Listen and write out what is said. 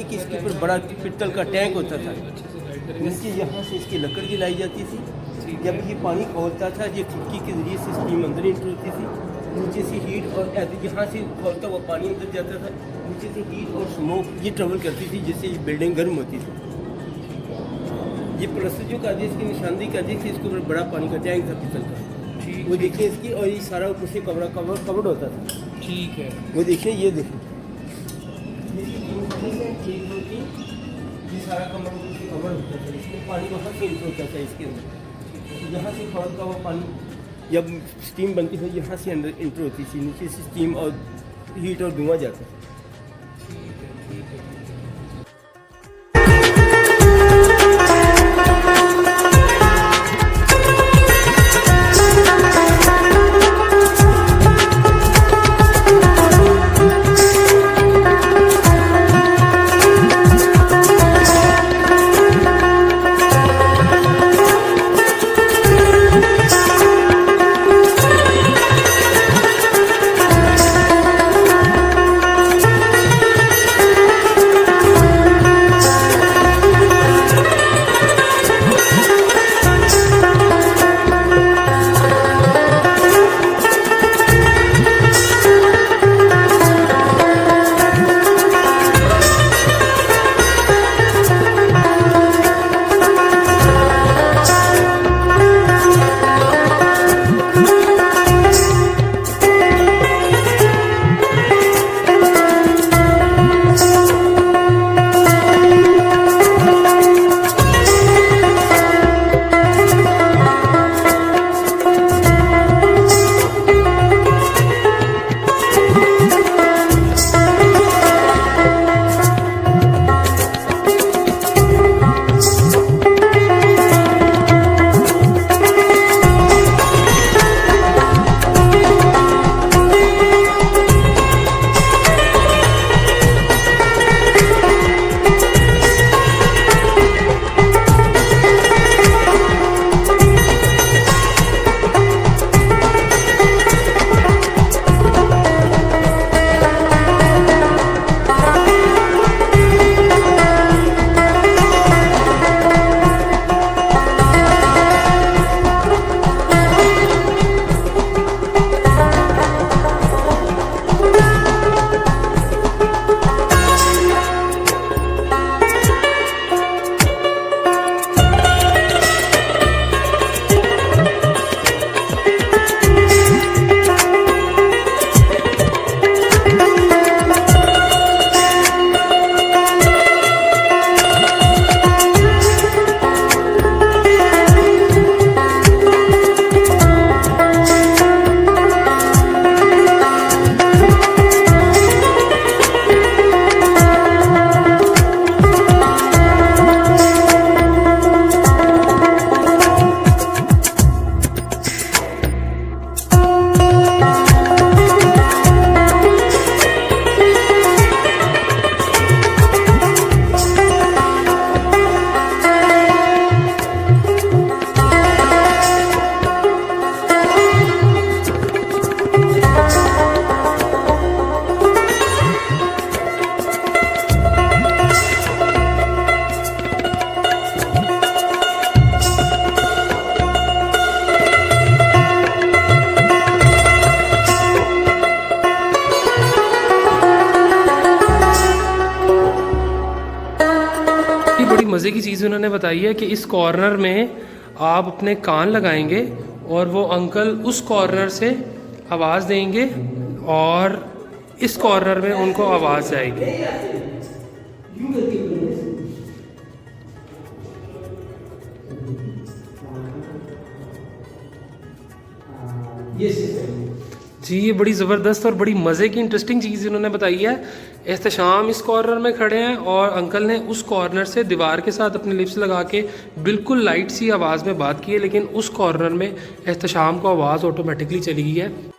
थी कि इसके ऊपर बड़ा पित्तल का टैंक होता था, नीचे यहाँ से इसकी लकड़ जलाई जाती थी। जब ये पानी खोलता था, ये खिड़की के ज़रिए से स्टीम अंदर इंटर होती थी, नीचे से हीट और यहाँ से खोलता हुआ पानी अंदर जाता था, नीचे से हीट और स्मोक ये ट्रेवल करती थी, जिससे ये बिल्डिंग गर्म होती थी। ये प्लस्तर जो काजी इसकी निशानदी काजी थी, इसके ऊपर बड़ा पानी का टैंक था पित्तल का, वो देखिए इसकी, और ये सारा ऊपर से कवर्ड होता था। ठीक है, वो देखिए, ये देखिए ये सारा कमर होता था, इसमें पानी वहाँ से इंटर होता था इसके अंदर, यहाँ से खोलता हुआ पानी जब स्टीम बनती है यहाँ से अंदर इंटर होती थी, नीचे से स्टीम और हीट और धुआं जाता था। मज़े की चीज़ उन्होंने बताई है कि इस कॉर्नर में आप अपने कान लगाएंगे और वो अंकल उस कॉर्नर से आवाज़ देंगे और इस कॉर्नर में उनको आवाज़ आएगी। जी ये बड़ी ज़बरदस्त और बड़ी मज़े की इंटरेस्टिंग चीज़ इन्होंने बताई है। एहतशाम इस कॉर्नर में खड़े हैं और अंकल ने उस कॉर्नर से दीवार के साथ अपने लिप्स लगा के बिल्कुल लाइट सी आवाज़ में बात की है, लेकिन उस कॉर्नर में एहतशाम को आवाज़ ऑटोमेटिकली चली गई है।